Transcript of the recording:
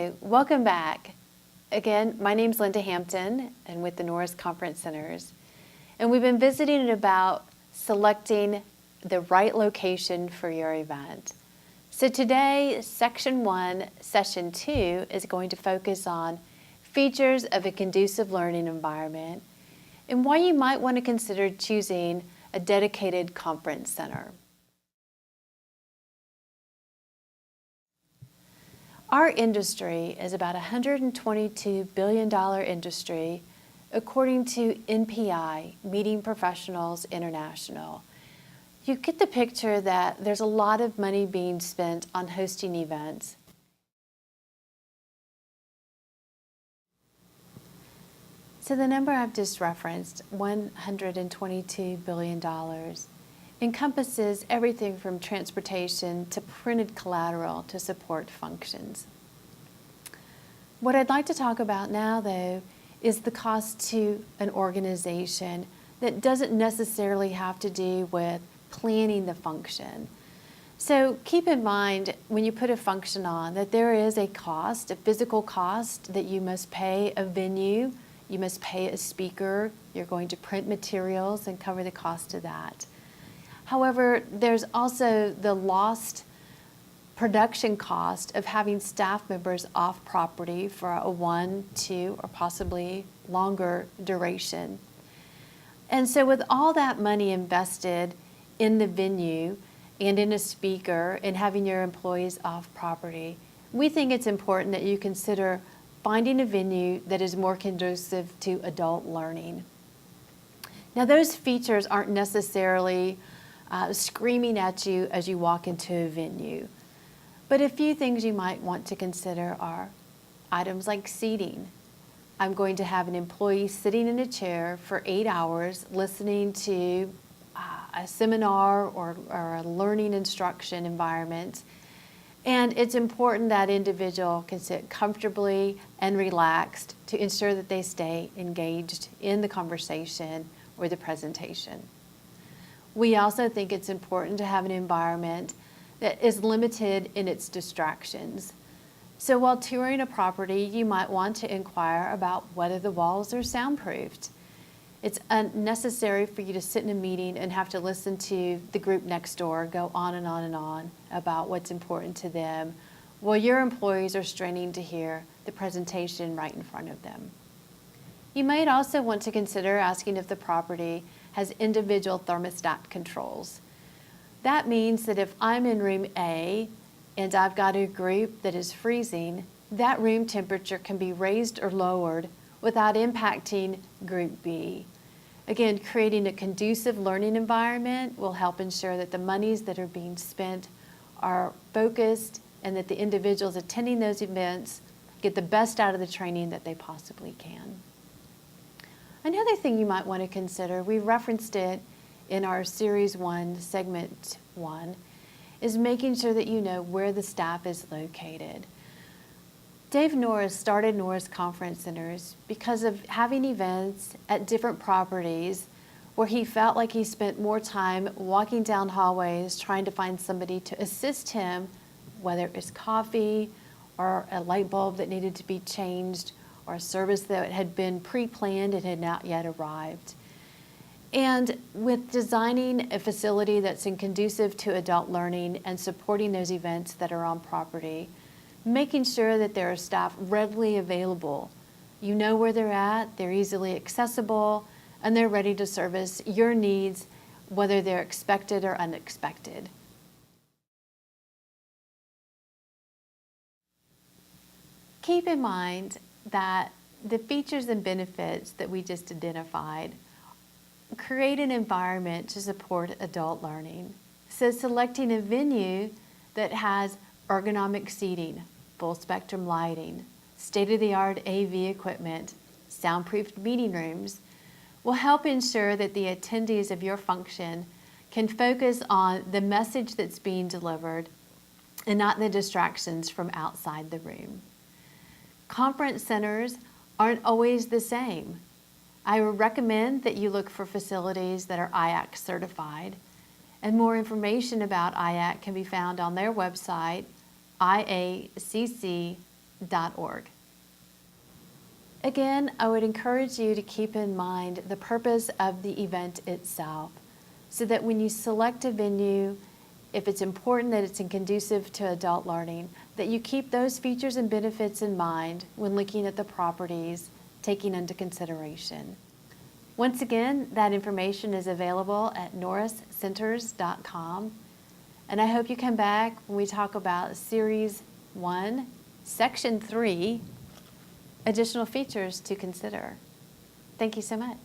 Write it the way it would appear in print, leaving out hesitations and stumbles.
Hello, welcome back. Again, my name's Linda Hampton and with the Norris Conference Centers. And we've been visiting about selecting the right location for your event. So today, Section 1, Session 2 is going to focus on features of a conducive learning environment and why you might want to consider choosing a dedicated conference center. Our industry is about a $122 billion industry according to NPI, Meeting Professionals International. You get the picture that there's a lot of money being spent on hosting events. So the number I've just referenced, $122 billion, encompasses everything from transportation to printed collateral to support functions. What I'd like to talk about now, though, is the cost to an organization that doesn't necessarily have to do with planning the function. So keep in mind when you put a function on that there is a cost, a physical cost that you must pay a venue, you must pay a speaker, you're going to print materials and cover the cost of that. However, there's also the lost production cost of having staff members off property for a 1, 2, or possibly longer duration. And so with all that money invested in the venue and in a speaker and having your employees off property, we think it's important that you consider finding a venue that is more conducive to adult learning. Now, those features aren't necessarily screaming at you as you walk into a venue. But a few things you might want to consider are items like seating. I'm going to have an employee sitting in a chair for 8 hours listening to a seminar or a learning instruction environment. And it's important that individual can sit comfortably and relaxed to ensure that they stay engaged in the conversation or the presentation. We also think it's important to have an environment that is limited in its distractions. So while touring a property, you might want to inquire about whether the walls are soundproofed. It's unnecessary for you to sit in a meeting and have to listen to the group next door go on and on and on about what's important to them, while your employees are straining to hear the presentation right in front of them. You might also want to consider asking if the property has individual thermostat controls. That means that if I'm in room A and I've got a group that is freezing, that room temperature can be raised or lowered without impacting group B. Again, creating a conducive learning environment will help ensure that the monies that are being spent are focused and that the individuals attending those events get the best out of the training that they possibly can. Another thing you might want to consider, we referenced it in our Series 1, Segment 1, is making sure that you know where the staff is located. Dave Norris started Norris Conference Centers because of having events at different properties where he felt like he spent more time walking down hallways trying to find somebody to assist him, whether it was coffee or a light bulb that needed to be changed or a service that had been pre-planned and had not yet arrived. And with designing a facility that's conducive to adult learning and supporting those events that are on property, making sure that there are staff readily available. You know where they're at, they're easily accessible, and they're ready to service your needs, whether they're expected or unexpected. Keep in mind that the features and benefits that we just identified create an environment to support adult learning. So selecting a venue that has ergonomic seating, full spectrum lighting, state-of-the-art AV equipment, soundproofed meeting rooms will help ensure that the attendees of your function can focus on the message that's being delivered and not the distractions from outside the room. Conference centers aren't always the same. I would recommend that you look for facilities that are IAC certified, and more information about IAC can be found on their website, iacc.org. norriscenters.org. Again, I would encourage you to keep in mind the purpose of the event itself, so that when you select a venue, if it's important that it's conducive to adult learning, that you keep those features and benefits in mind when looking at the properties, taking into consideration. Once again, that information is available at norriscenters.com, and I hope you come back when we talk about Series 1, Section 3, additional features to consider. Thank you so much.